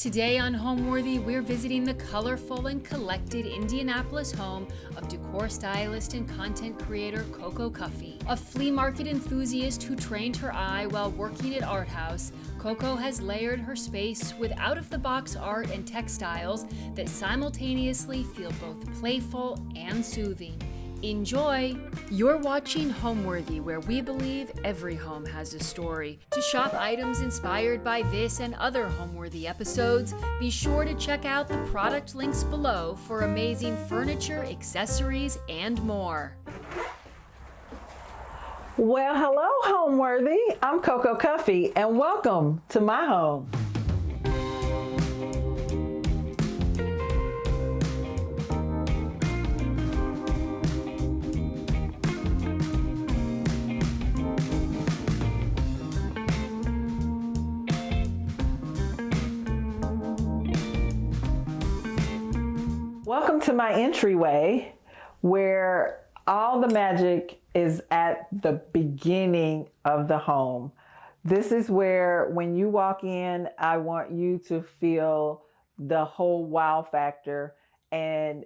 Today on Homeworthy, we're visiting the colorful and collected Indianapolis home of decor stylist and content creator Coco Cuffie. A flea market enthusiast who trained her eye while working at Arhaus, Coco has layered her space with out-of-the-box art and textiles that simultaneously feel both playful and soothing. Enjoy! You're watching Homeworthy, where we believe every home has a story. To shop items inspired by this and other Homeworthy episodes, be sure to check out the product links below for amazing furniture, accessories, and more. Well, hello, Homeworthy. I'm Coco Cuffie, and welcome to my home. Welcome to my entryway, where all the magic is at the beginning of the home. This is where, when you walk in, I want you to feel the whole wow factor, and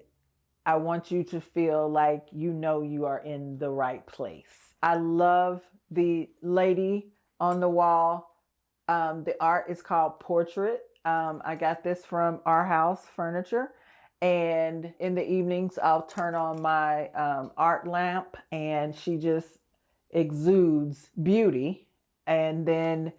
I want you to feel like you know you are in the right place. I love the lady on the wall. The art is called Portrait. I got this from Arhaus Furniture. And in the evenings, I'll turn on my art lamp, and she just exudes beauty. And then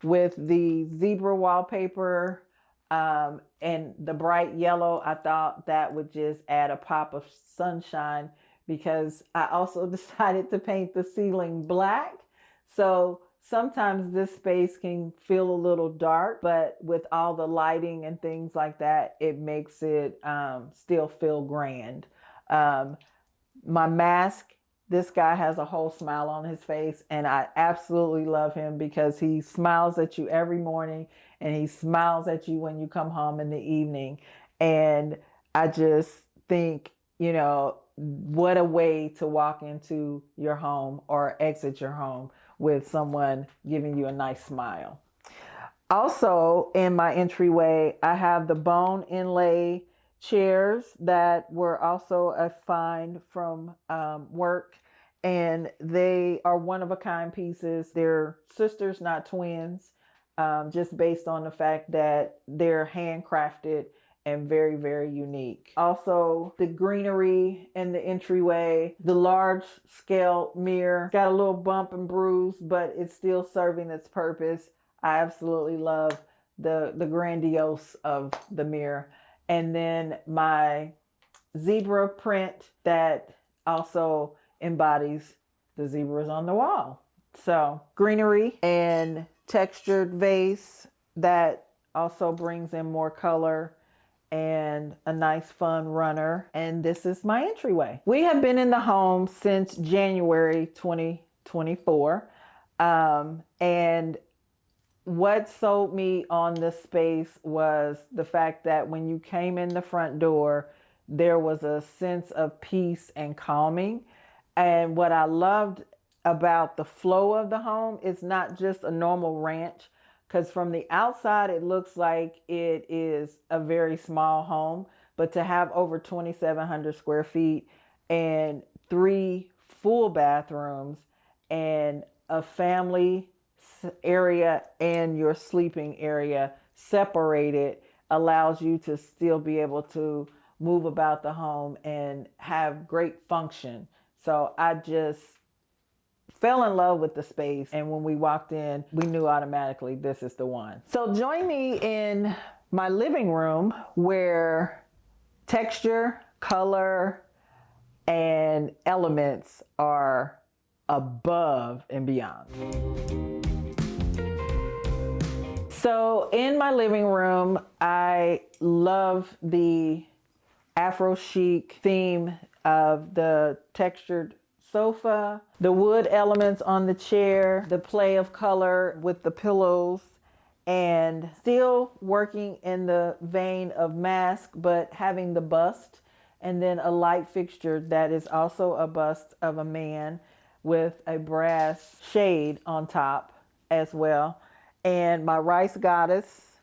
with the zebra wallpaper and the bright yellow, I thought that would just add a pop of sunshine, because I also decided to paint the ceiling black. So sometimes this space can feel a little dark, but with all the lighting and things like that, it makes it still feel grand. My mask, this guy has a whole smile on his face, and I absolutely love him because he smiles at you every morning, and he smiles at you when you come home in the evening. And I just think, you know, what a way to walk into your home or exit your home with someone giving you a nice smile. Also, in my entryway, I have the bone inlay chairs that were also a find from work, and they are one-of-a-kind pieces. They're sisters, not twins, just based on the fact that they're handcrafted and very, very unique. Also, the greenery in the entryway, the large scale mirror, got a little bump and bruise, but it's still serving its purpose. I absolutely love the grandiose of the mirror. And then my zebra print that also embodies the zebras on the wall. So greenery and textured vase that also brings in more color, and a nice fun runner. And this is my entryway. We have been in the home since January 2024. And what sold me on this space was the fact that when you came in the front door, there was a sense of peace and calming. And what I loved about the flow of the home, it's not just a normal ranch, because from the outside, it looks like it is a very small home, but to have over 2,700 square feet and 3 full bathrooms and a family area and your sleeping area separated allows you to still be able to move about the home and have great function. So I just fell in love with the space, and when we walked in, we knew automatically this is the one. So join me in my living room, where texture, color, and elements are above and beyond. So in my living room, I love the Afro chic theme of the textured sofa, the wood elements on the chair, the play of color with the pillows, and still working in the vein of mask, but having the bust, and then a light fixture that is also a bust of a man with a brass shade on top as well. And my rice goddess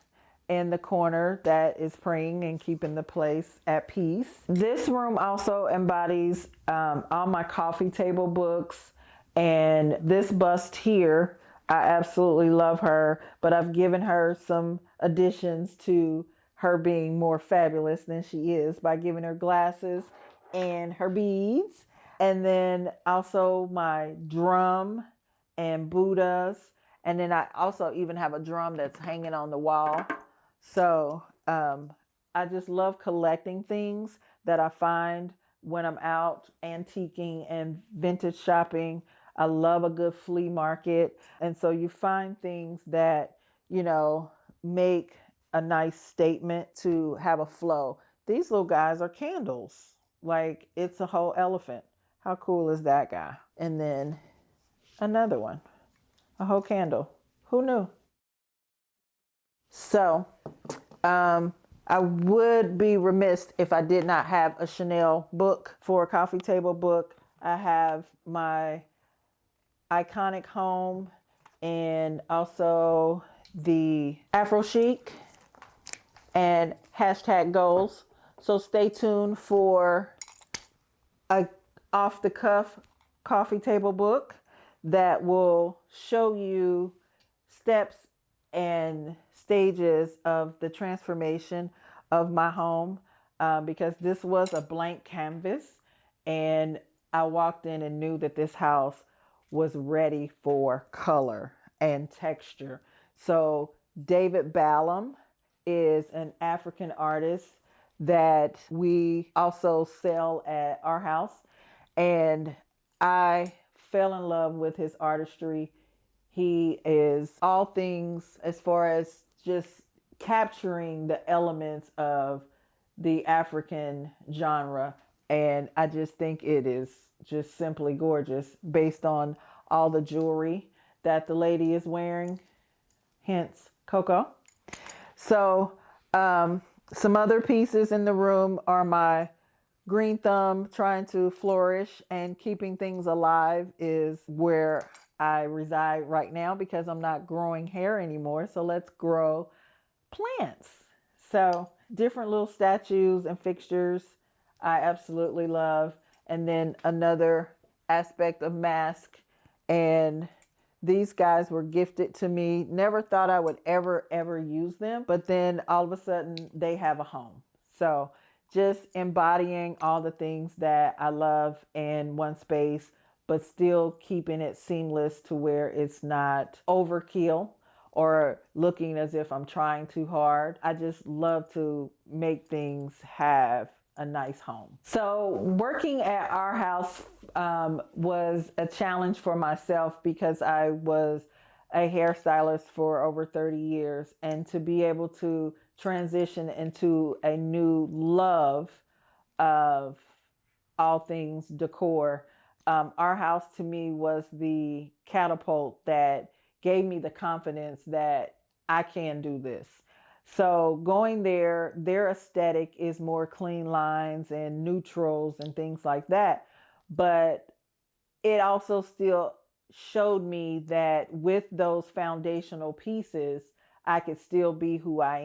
in the corner that is praying and keeping the place at peace. This room also embodies all my coffee table books, and this bust here, I absolutely love her, but I've given her some additions to her being more fabulous than she is by giving her glasses and her beads. And then also my drum and Buddhas. And then I also even have a drum that's hanging on the wall. So I just love collecting things that I find when I'm out antiquing and vintage shopping. I love a good flea market. And so you find things that, you know, make a nice statement to have a flow. These little guys are candles. Like, it's a whole elephant. How cool is that guy? And then another one, a whole candle. Who knew? So I would be remiss if I did not have a Chanel book for a coffee table book. I have my iconic home and also the Afro Chic and hashtag goals. So stay tuned for a off the cuff coffee table book that will show you steps and stages of the transformation of my home, because this was a blank canvas, and I walked in and knew that this house was ready for color and texture. So David Ballum is an African artist that we also sell at Arhaus, and I fell in love with his artistry. He is all things as far as just capturing the elements of the African genre. And I just think it is just simply gorgeous based on all the jewelry that the lady is wearing, hence Coco. So some other pieces in the room are my green thumb trying to flourish and keeping things alive is where I reside right now because I'm not growing hair anymore. So let's grow plants. So different little statues and fixtures I absolutely love. And then another aspect of mask. And these guys were gifted to me. Never thought I would ever use them. But then all of a sudden they have a home. So just embodying all the things that I love in one space, but still keeping it seamless to where it's not overkill or looking as if I'm trying too hard. I just love to make things have a nice home. So working at Arhaus was a challenge for myself because I was a hairstylist for over 30 years, and to be able to transition into a new love of all things decor. Arhaus to me was the catapult that gave me the confidence that I can do this. So going there, their aesthetic is more clean lines and neutrals and things like that. But it also still showed me that with those foundational pieces, I could still be who I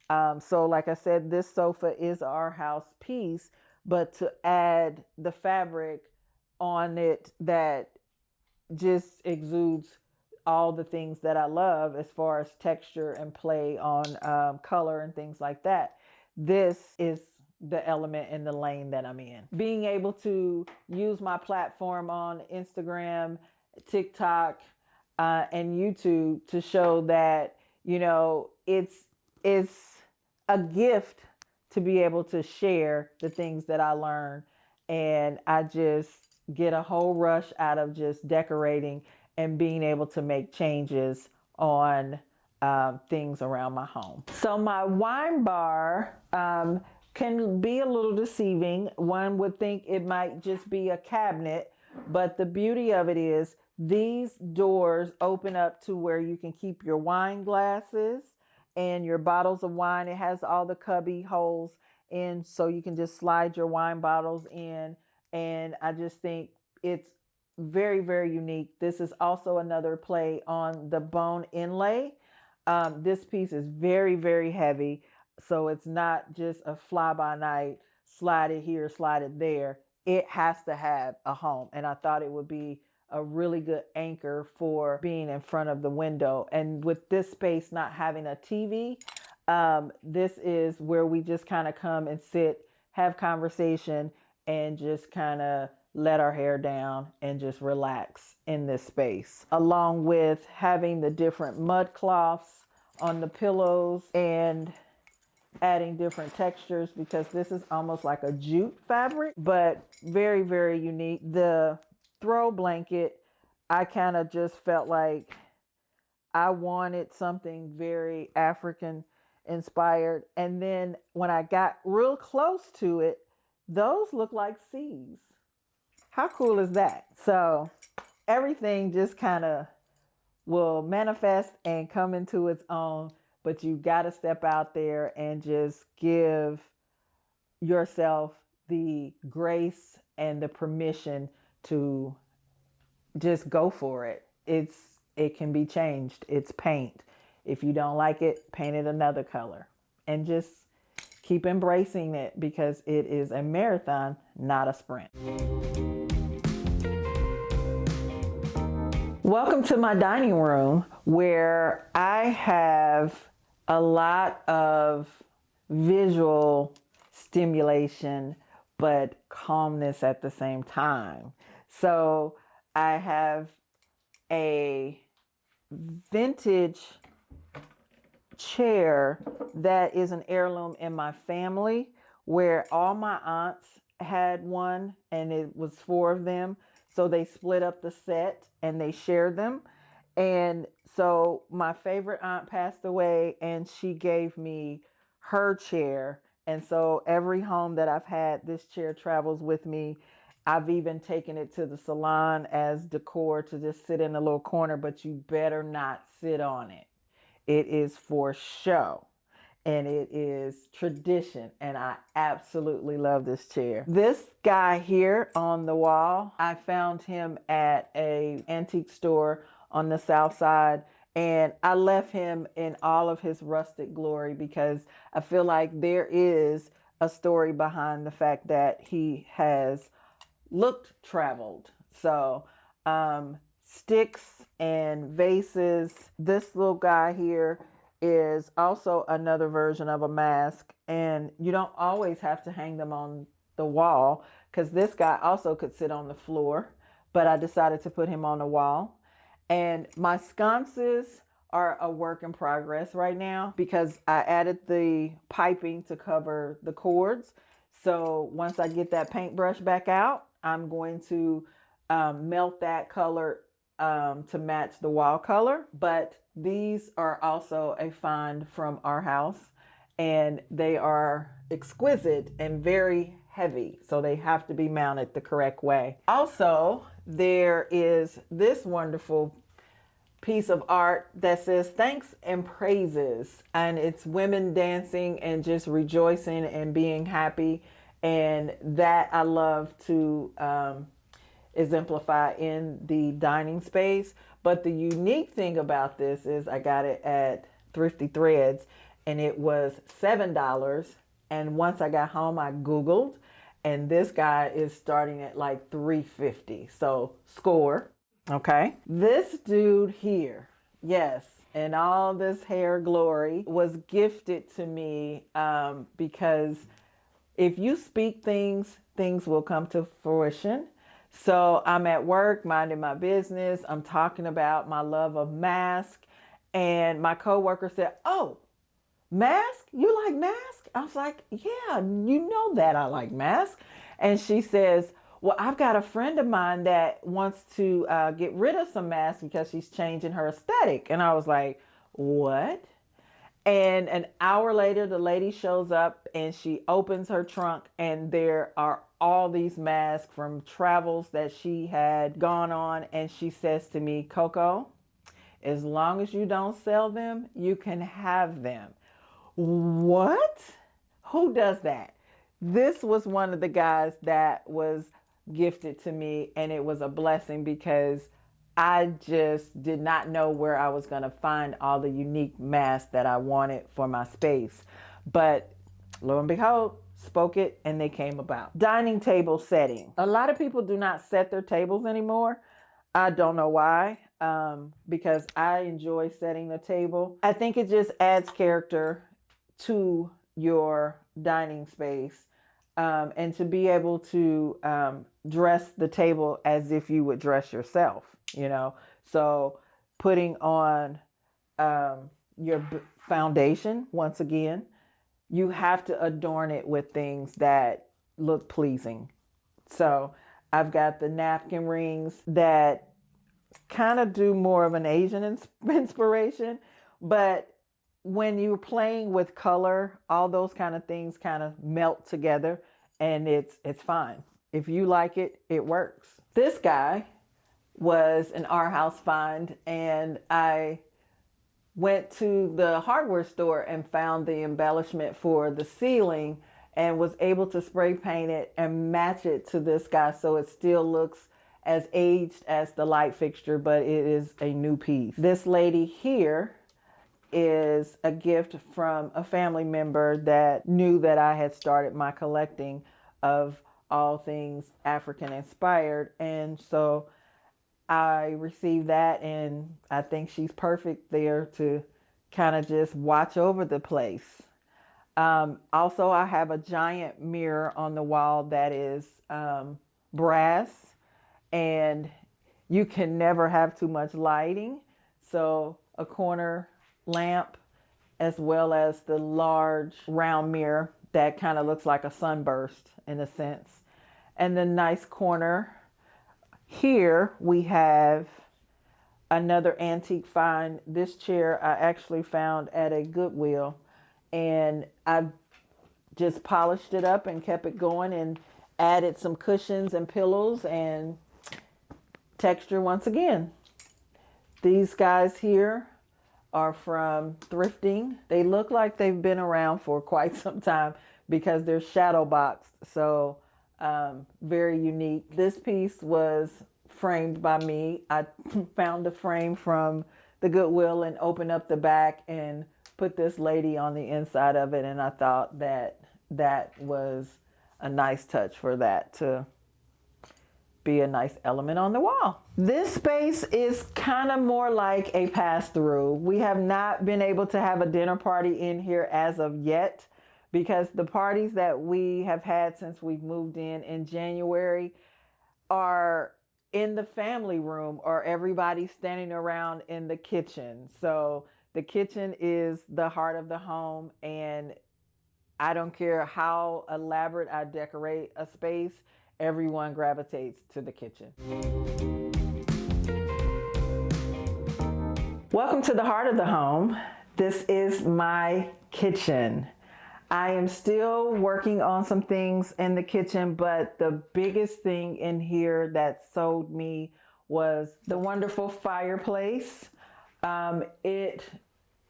am. So like I said, this sofa is our house piece, but to add the fabric on it that just exudes all the things that I love as far as texture and play on color and things like that. This is the element in the lane that I'm in. Being able to use my platform on Instagram, TikTok, and YouTube to show that, you know, it's a gift to be able to share the things that I learn. And I just get a whole rush out of just decorating and being able to make changes on things around my home. So my wine bar can be a little deceiving. One would think it might just be a cabinet, but the beauty of it is these doors open up to where you can keep your wine glasses and your bottles of wine. It has all the cubby holes in, so you can just slide your wine bottles in. And I just think it's very, very unique. This is also another play on the bone inlay This piece is very, very heavy. So it's not just a fly by night, slide it here, slide it there. It has to have a home. And I thought it would be a really good anchor for being in front of the window. And with this space not having a TV, this is where we just kind of come and sit, have conversation, and just kind of let our hair down and just relax in this space. Along with having the different mud cloths on the pillows and adding different textures, because this is almost like a jute fabric, but very, very unique. The throw blanket, I kind of just felt like I wanted something very African inspired. And then when I got real close to it, those look like seas. How cool is that? So everything just kind of will manifest and come into its own, but you got to step out there and just give yourself the grace and the permission to just go for it. It can be changed. It's paint. If you don't like it, paint it another color and just keep embracing it, because it is a marathon, not a sprint. Welcome to my dining room, where I have a lot of visual stimulation, but calmness at the same time. So I have a vintage chair that is an heirloom in my family, where all my aunts had one, and it was 4 of them. So they split up the set and they shared them. And so my favorite aunt passed away, and she gave me her chair. And so every home that I've had, this chair travels with me. I've even taken it to the salon as decor to just sit in a little corner, but you better not sit on it. It is for show, and it is tradition, and I absolutely love this chair. This guy here on the wall, I found him at an antique store on the south side, and I left him in all of his rustic glory, because I feel like there is a story behind the fact that he has looked traveled. So sticks and vases. This little guy here is also another version of a mask, and you don't always have to hang them on the wall, because this guy also could sit on the floor, but I decided to put him on the wall. And my sconces are a work in progress right now, because I added the piping to cover the cords. So once I get that paintbrush back out, I'm going to melt that color to match the wall color. But these are also a find from Arhaus, and they are exquisite and very heavy, so they have to be mounted the correct way. Also, there is this wonderful piece of art that says thanks and praises, and it's women dancing and just rejoicing and being happy, and that I love to exemplify in the dining space. But the unique thing about this is I got it at Thrifty Threads, and it was $7. And once I got home, I Googled, and this guy is starting at like $3.50. So score. Okay. This dude here, yes, and all this hair glory was gifted to me because if you speak things, things will come to fruition. So I'm at work, minding my business. I'm talking about my love of mask. And my coworker said, "Oh, mask? You like mask?" I was like, "Yeah, you know that I like mask." And she says, "Well, I've got a friend of mine that wants to get rid of some masks because she's changing her aesthetic." And I was like, "What?" And an hour later, the lady shows up and she opens her trunk, and there are all these masks from travels that she had gone on. And she says to me, "Coco, as long as you don't sell them, you can have them." What? Who does that? This was one of the guys that was gifted to me, and it was a blessing because I just did not know where I was going to find all the unique masks that I wanted for my space. But lo and behold, spoke it and they came about. Dining table setting. A lot of people do not set their tables anymore. I don't know why, because I enjoy setting the table. I think it just adds character to your dining space, and to be able to dress the table as if you would dress yourself, you know. So putting on your foundation, once again, you have to adorn it with things that look pleasing. So I've got the napkin rings that kind of do more of an Asian inspiration, but when you're playing with color, all those kind of things kind of melt together, and it's fine. If you like it, it works. This guy was an Arhaus find, and I went to the hardware store and found the embellishment for the ceiling and was able to spray paint it and match it to this guy so it still looks as aged as the light fixture, but it is a new piece. This lady here is a gift from a family member that knew that I had started my collecting of all things African inspired, and so I received that, and I think she's perfect there to kind of just watch over the place. Also, I have a giant mirror on the wall that is brass, and you can never have too much lighting. So a corner lamp, as well as the large round mirror that kind of looks like a sunburst in a sense. And the nice corner here, we have another antique find. This chair I actually found at a Goodwill, and I just polished it up and kept it going and added some cushions and pillows and texture once again. These guys here are from thrifting. They look like they've been around for quite some time because they're shadow boxed. So very unique. This piece was framed by me. I found a frame from the Goodwill and opened up the back and put this lady on the inside of it. And I thought that that was a nice touch for that to be a nice element on the wall. This space is kind of more like a pass-through. We have not been able to have a dinner party in here as of yet, because the parties that we have had since we've moved in January are in the family room, or everybody standing around in the kitchen. So the kitchen is the heart of the home, and I don't care how elaborate I decorate a space, everyone gravitates to the kitchen. Welcome to the heart of the home. This is my kitchen. I am still working on some things in the kitchen, but the biggest thing in here that sold me was the wonderful fireplace. It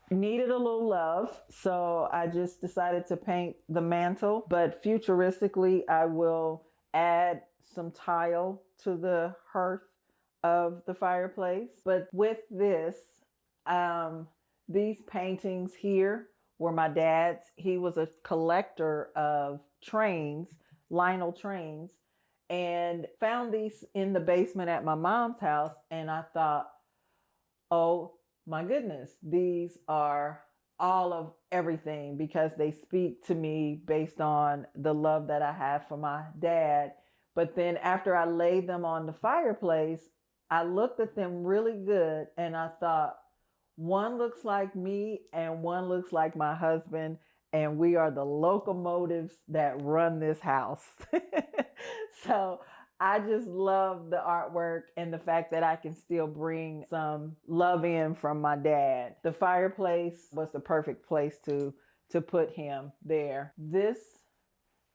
needed a little love, so I just decided to paint the mantle, but futuristically I will add some tile to the hearth of the fireplace. But with this, these paintings here were my dad's. He was a collector of trains, Lionel trains, and found these in the basement at my mom's house. And I thought, oh my goodness, these are all of everything, because they speak to me based on the love that I have for my dad. But then after I laid them on the fireplace, I looked at them really good and I thought, one looks like me and one looks like my husband, and we are the locomotives that run this house. So I just love the artwork and the fact that I can still bring some love in from my dad. The fireplace was the perfect place to put him there. This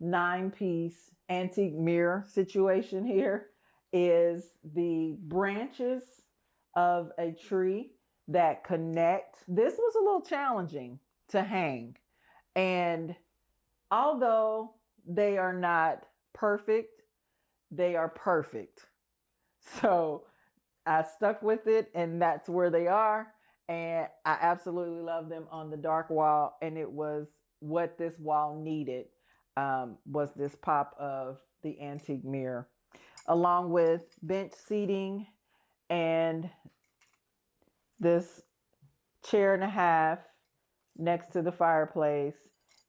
9-piece antique mirror situation here is the branches of a tree that connect. This was a little challenging to hang. And although they are not perfect, they are perfect. So I stuck with it, and that's where they are. And I absolutely love them on the dark wall. And it was what this wall needed, was this pop of the antique mirror, along with bench seating and this chair and a half next to the fireplace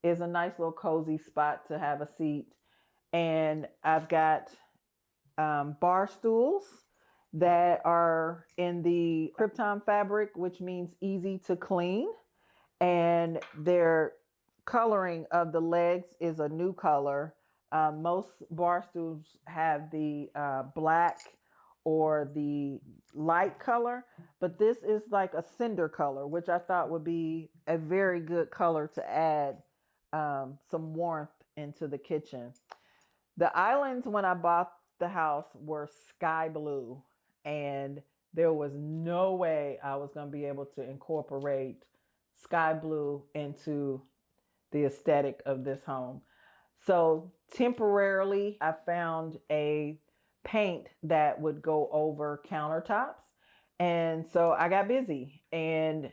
is a nice little cozy spot to have a seat. And I've got bar stools that are in the Krypton fabric, which means easy to clean. And their coloring of the legs is a new color. Most bar stools have the black or the light color, but this is like a cinder color, which I thought would be a very good color to add some warmth into the kitchen. The islands when I bought the house were sky blue, and there was no way I was going to be able to incorporate sky blue into the aesthetic of this home. So temporarily, I found a paint that would go over countertops. And so I got busy, and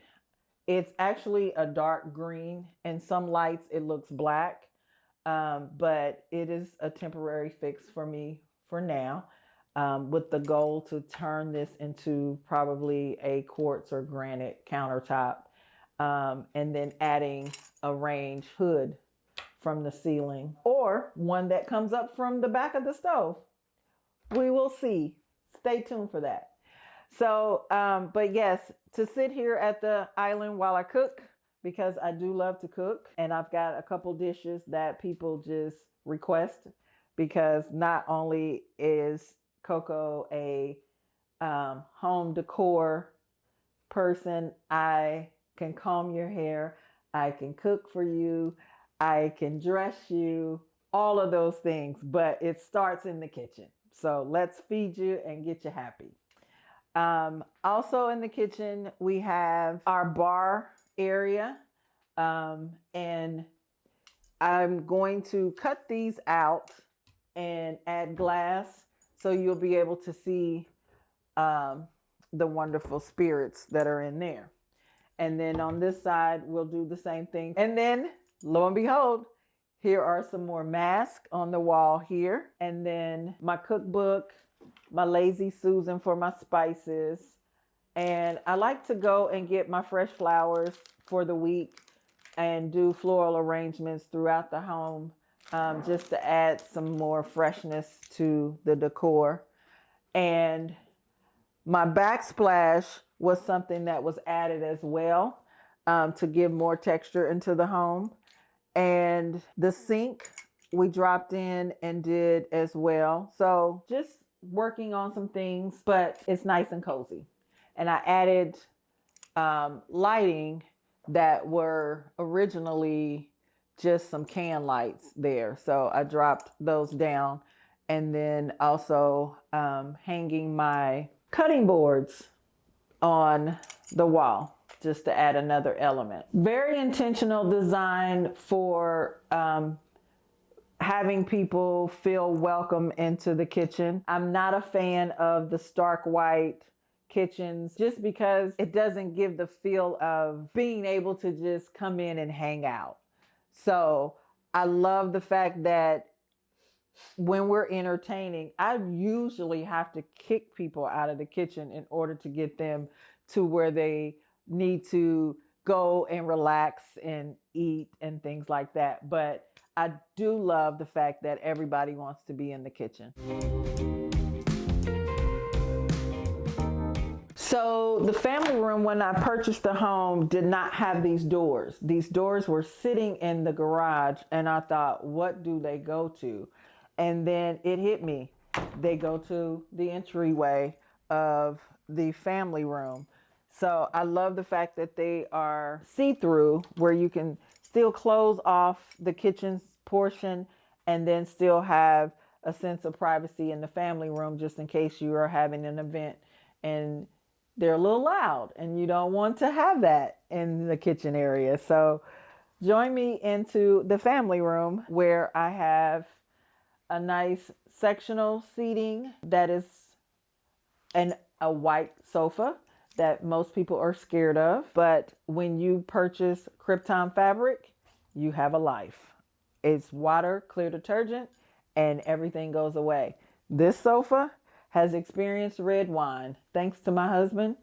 it's actually a dark green. In some lights, it looks black, but it is a temporary fix for me for now, with the goal to turn this into probably a quartz or granite countertop, and then adding a range hood from the ceiling, or one that comes up from the back of the stove. We will see. Stay tuned for that. So, but yes, to sit here at the island while I cook, because I do love to cook, and I've got a couple dishes that people just request, because not only is Coco a home decor person, I can comb your hair, I can cook for you, I can dress you, all of those things, but it starts in the kitchen. So let's feed you and get you happy. Also in the kitchen, we have our bar area, and I'm going to cut these out and add glass so you'll be able to see the wonderful spirits that are in there. And then on this side, we'll do the same thing. And then, lo and behold, here are some more masks on the wall here. And then my cookbook, my Lazy Susan for my spices. And I like to go and get my fresh flowers for the week and do floral arrangements throughout the home, just to add some more freshness to the decor. And my backsplash was something that was added as well, to give more texture into the home. And the sink we dropped in and did as well. So just working on some things, but it's nice and cozy. And I added lighting that were originally just some can lights there. So I dropped those down, and then also hanging my cutting boards on the wall just to add another element. Very intentional design for having people feel welcome into the kitchen. I'm not a fan of the stark white kitchens just because it doesn't give the feel of being able to just come in and hang out. So I love the fact that when we're entertaining, I usually have to kick people out of the kitchen in order to get them to where they need to go and relax and eat and things like that. But I do love the fact that everybody wants to be in the kitchen. So the family room, when I purchased the home, did not have these doors. These doors were sitting in the garage, and I thought, what do they go to? And then it hit me. They go to the entryway of the family room. So I love the fact that they are see-through, where you can still close off the kitchen's portion and then still have a sense of privacy in the family room, just in case you are having an event and they're a little loud and you don't want to have that in the kitchen area. So join me into the family room, where I have a nice sectional seating that is an a white sofa that most people are scared of. But when you purchase Krypton fabric, you have a life. It's water, clear detergent, and everything goes away. This sofa has experienced red wine, thanks to my husband,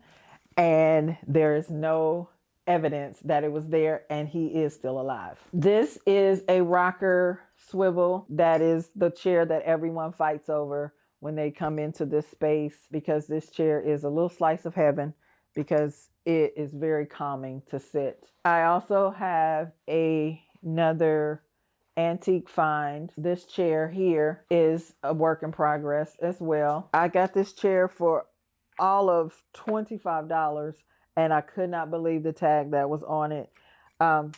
and there is no evidence that it was there, and he is still alive. This is a rocker swivel. That is the chair that everyone fights over when they come into this space, because this chair is a little slice of heaven because it is very calming to sit. I also have another antique find. This chair here is a work in progress as well. I got this chair for all of $25, and I could not believe the tag that was on it.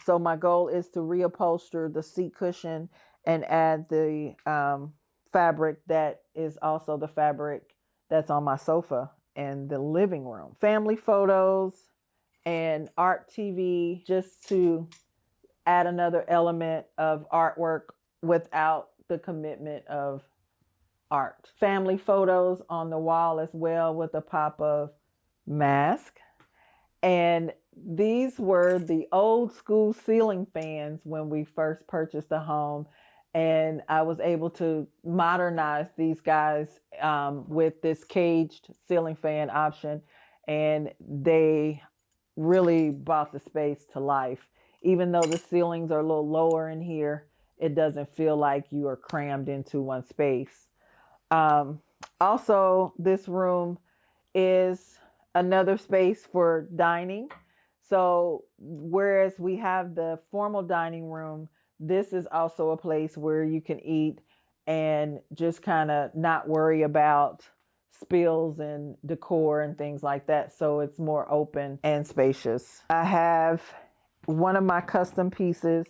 So my goal is to reupholster the seat cushion and add the fabric that is also the fabric that's on my sofa in the living room. Family photos and art TV, just to add another element of artwork without the commitment of art. Family photos on the wall as well with a pop of mask. And these were the old school ceiling fans when we first purchased the home. And I was able to modernize these guys with this caged ceiling fan option. And they really brought the space to life. Even though the ceilings are a little lower in here, it doesn't feel like you are crammed into one space. Also, this room is another space for dining. So whereas we have the formal dining room, this is also a place where you can eat and just kind of not worry about spills and decor and things like that. So it's more open and spacious. I have one of my custom pieces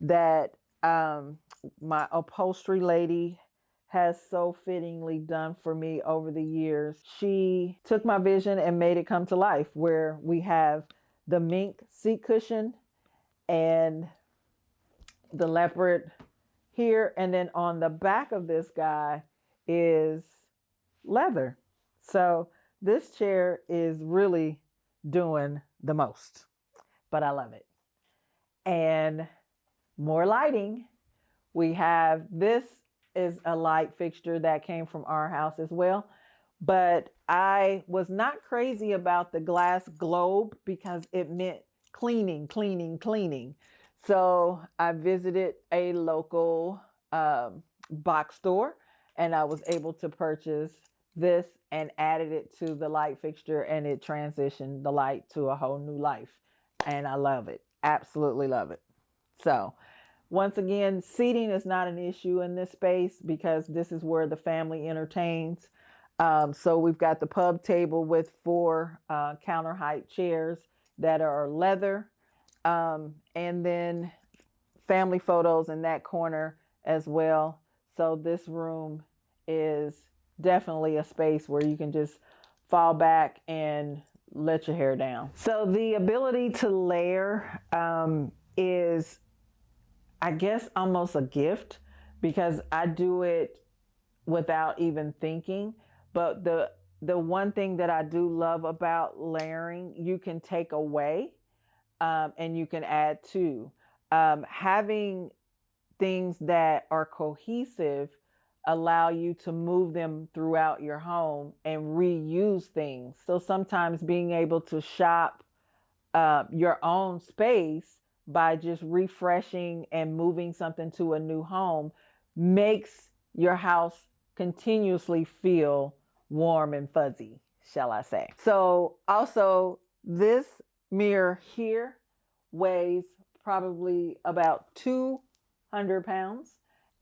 that my upholstery lady has so fittingly done for me over the years. She took my vision and made it come to life, where we have the mink seat cushion and the leopard here. And then on the back of this guy is leather. So this chair is really doing the most, but I love it. And more lighting. We have, this is a light fixture that came from Arhaus as well. But I was not crazy about the glass globe because it meant cleaning. So I visited a local box store, and I was able to purchase this and added it to the light fixture, and it transitioned the light to a whole new life. And I love it. Absolutely love it. So once again, seating is not an issue in this space because this is where the family entertains. So we've got the pub table with 4 counter height chairs that are leather. And then family photos in that corner as well. So this room is definitely a space where you can just fall back and let your hair down. So the ability to layer is, I guess, almost a gift because I do it without even thinking. But the one thing that I do love about layering, you can take away and you can add to. Having things that are cohesive allow you to move them throughout your home and reuse things. So sometimes being able to shop your own space by just refreshing and moving something to a new home makes your house continuously feel warm and fuzzy, shall I say. So also, this mirror here weighs probably about 200 pounds.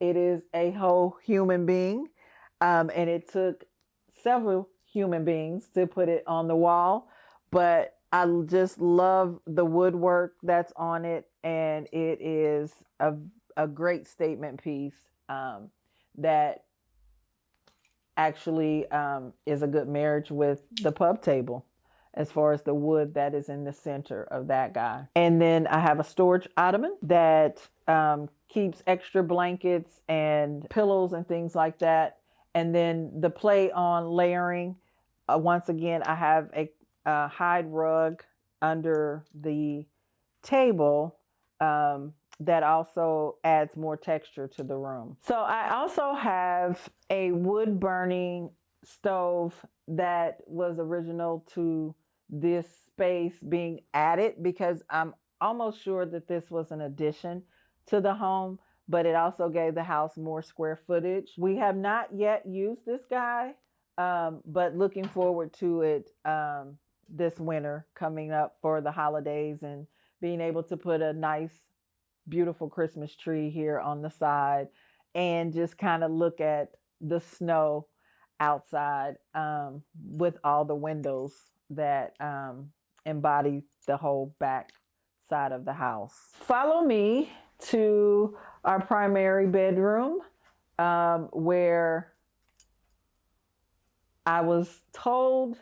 It is a whole human being, and it took several human beings to put it on the wall, but I just love the woodwork that's on it, and it is a great statement piece that actually is a good marriage with the pub table as far as the wood that is in the center of that guy. And then I have a storage ottoman that keeps extra blankets and pillows and things like that. And then the play on layering once again, I have a hide rug under the table that also adds more texture to the room. So I also have a wood burning stove that was original to this space being added, because I'm almost sure that this was an addition to the home, but it also gave the house more square footage. We have not yet used this guy, but looking forward to it this winter coming up for the holidays, and being able to put a nice, beautiful Christmas tree here on the side and just kind of look at the snow outside with all the windows that embody the whole back side of the house. Follow me to our primary bedroom where I was told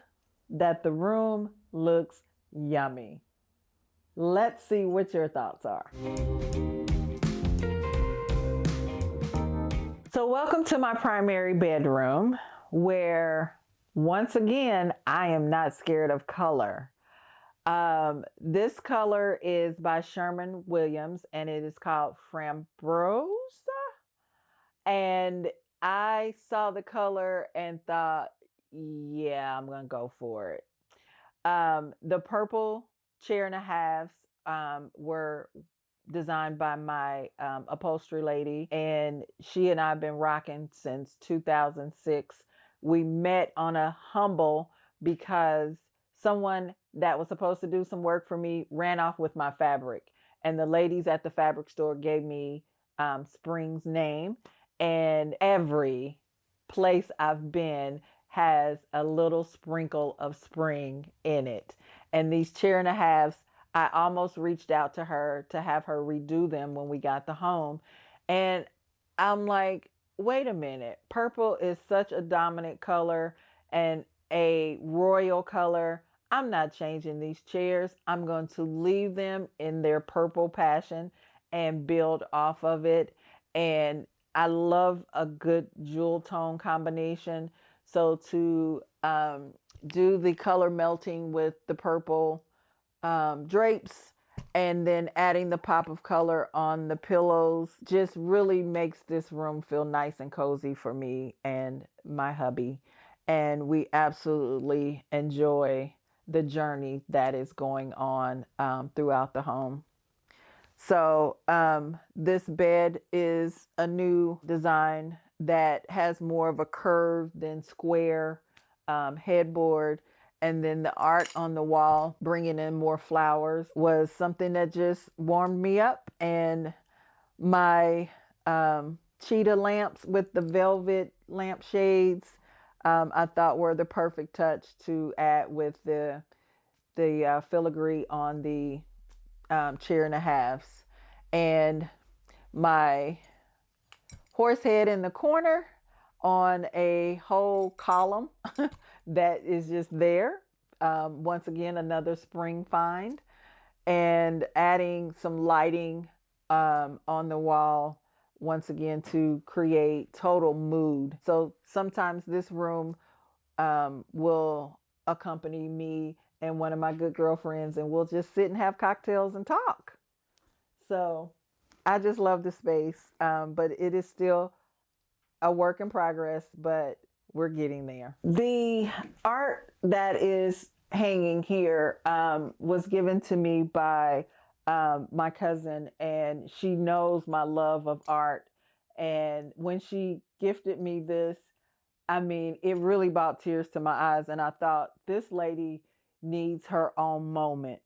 that the room looks yummy. Let's see what your thoughts are. So welcome to my primary bedroom, where once again, I am not scared of color. This color is by Sherwin-Williams, and it is called Frambosa. And I saw the color and thought, yeah, I'm gonna go for it. The purple chair and a halves were designed by my upholstery lady, and she and I have been rocking since 2006. We met on a humble because someone that was supposed to do some work for me ran off with my fabric, and the ladies at the fabric store gave me Spring's name, and every place I've been has a little sprinkle of spring in it. And these chair and a halves, I almost reached out to her to have her redo them when we got the home. And I'm like, wait a minute, purple is such a dominant color and a royal color. I'm not changing these chairs. I'm going to leave them in their purple passion and build off of it. And I love a good jewel tone combination. So to do the color melting with the purple drapes and then adding the pop of color on the pillows just really makes this room feel nice and cozy for me and my hubby. And we absolutely enjoy the journey that is going on throughout the home. So this bed is a new design that has more of a curved than square headboard. And then the art on the wall, bringing in more flowers, was something that just warmed me up. And my cheetah lamps with the velvet lampshades, I thought were the perfect touch to add with the filigree on the chair and a halves. And my horse head in the corner on a whole column that is just there. Once again, another spring find. And adding some lighting on the wall, once again, to create total mood. So sometimes this room will accompany me and one of my good girlfriends, and we'll just sit and have cocktails and talk. So I just love the space, but it is still a work in progress, but we're getting there. The art that is hanging here was given to me by my cousin, and she knows my love of art. And when she gifted me this, I mean, it really brought tears to my eyes. And I thought, this lady needs her own moment.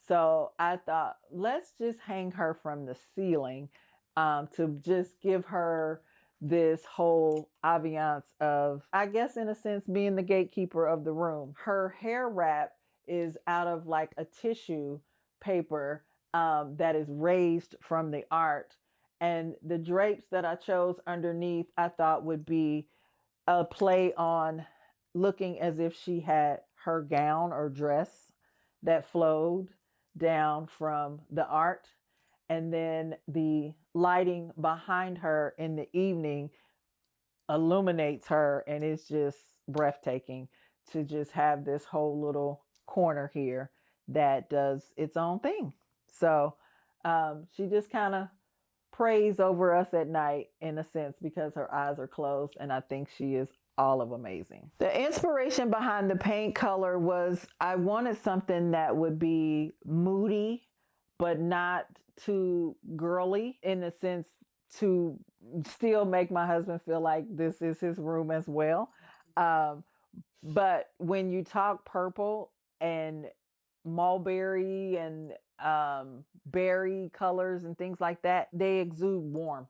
So I thought, let's just hang her from the ceiling to just give her this whole ambiance of, I guess, in a sense, being the gatekeeper of the room. Her hair wrap is out of like a tissue paper that is raised from the art. And the drapes that I chose underneath, I thought would be a play on looking as if she had her gown or dress that flowed down from the art. And then the lighting behind her in the evening illuminates her, and it's just breathtaking to just have this whole little corner here that does its own thing. So she just kind of prays over us at night in a sense because her eyes are closed, and I think she is all of amazing. The inspiration behind the paint color was I wanted something that would be moody but not too girly, in the sense to still make my husband feel like this is his room as well. But when you talk purple and mulberry and berry colors and things like that, they exude warmth.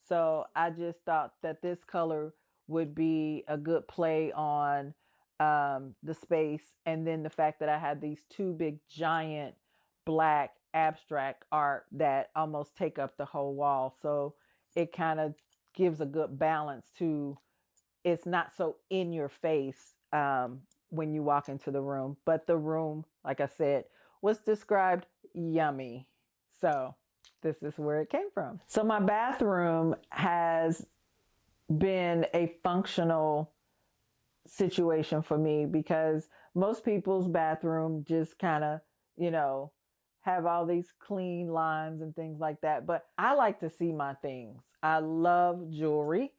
So I just thought that this color would be a good play on the space. And then the fact that I had these two big giant black abstract art that almost take up the whole wall. So it kind of gives a good balance to, it's not so in your face when you walk into the room. But the room, like I said, was described yummy. So this is where it came from. So my bathroom has been a functional situation for me, because most people's bathroom just kind of, have all these clean lines and things like that. But I like to see my things. I love jewelry.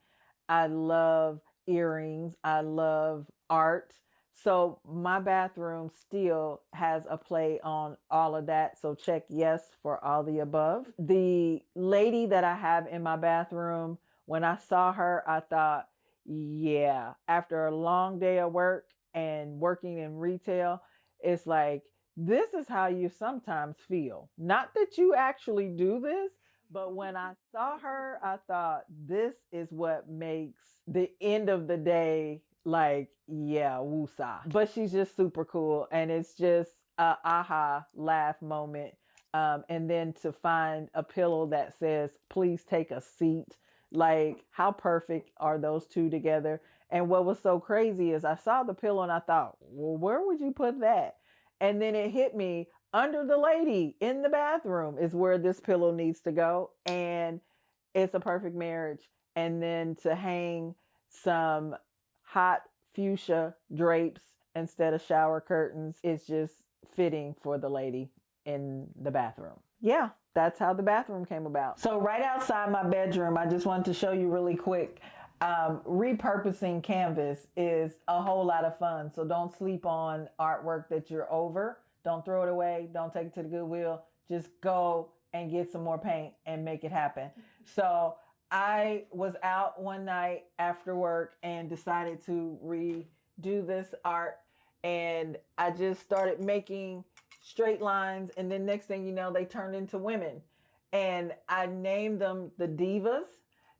I love earrings. I love art. So my bathroom still has a play on all of that. So check yes for all the above. The lady that I have in my bathroom, when I saw her, I thought, yeah, after a long day of work and working in retail, it's like, this is how you sometimes feel. Not that you actually do this, but when I saw her, I thought, this is what makes the end of the day like, yeah, woosah. But she's just super cool. And it's just a aha laugh moment. And then to find a pillow that says, please take a seat. Like, how perfect are those two together? And what was so crazy is I saw the pillow and I thought, well, where would you put that? And then it hit me, under the lady in the bathroom is where this pillow needs to go. And it's a perfect marriage. And then to hang some hot fuchsia drapes instead of shower curtains is just fitting for the lady in the bathroom. Yeah, that's how the bathroom came about. So right outside my bedroom, I just wanted to show you really quick. Repurposing canvas is a whole lot of fun. So don't sleep on artwork that you're over. Don't throw it away. Don't take it to the Goodwill. Just go and get some more paint and make it happen. So I was out one night after work and decided to redo this art. And I just started making straight lines. And then next thing you know, they turned into women. And I named them the Divas.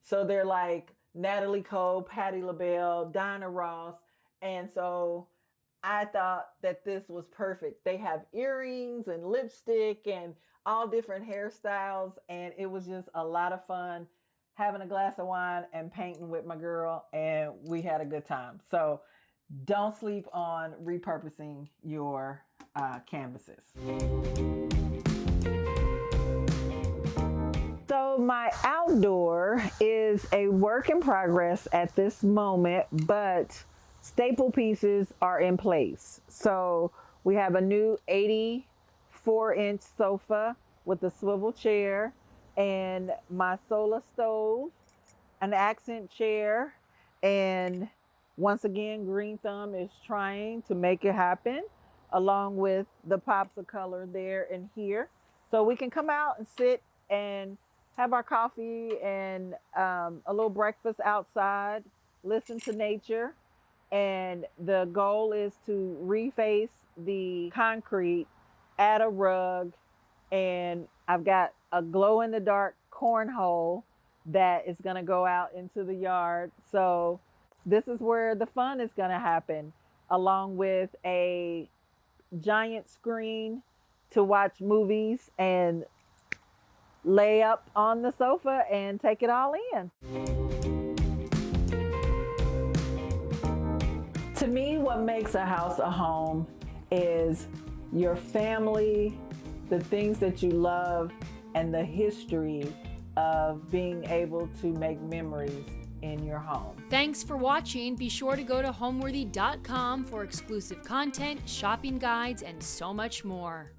So they're like Natalie Cole, Patti LaBelle, Dinah Ross. And so I thought that this was perfect. They have earrings and lipstick and all different hairstyles. And it was just a lot of fun having a glass of wine and painting with my girl. And we had a good time. So don't sleep on repurposing your canvases. So my outdoor is a work in progress at this moment, but staple pieces are in place. So we have a new 84-inch sofa with a swivel chair and my solar stove, an accent chair, and once again, Green Thumb is trying to make it happen, along with the pops of color there and here. So we can come out and sit and have our coffee and a little breakfast outside, listen to nature. And the goal is to reface the concrete, add a rug, and I've got a glow-in-the-dark cornhole that is going to go out into the yard. So this is where the fun is going to happen, along with a giant screen to watch movies and lay up on the sofa and take it all in. To me, what makes a house a home is your family, the things that you love, and the history of being able to make memories in your home. Thanks for watching. Be sure to go to homeworthy.com for exclusive content, shopping guides, and so much more.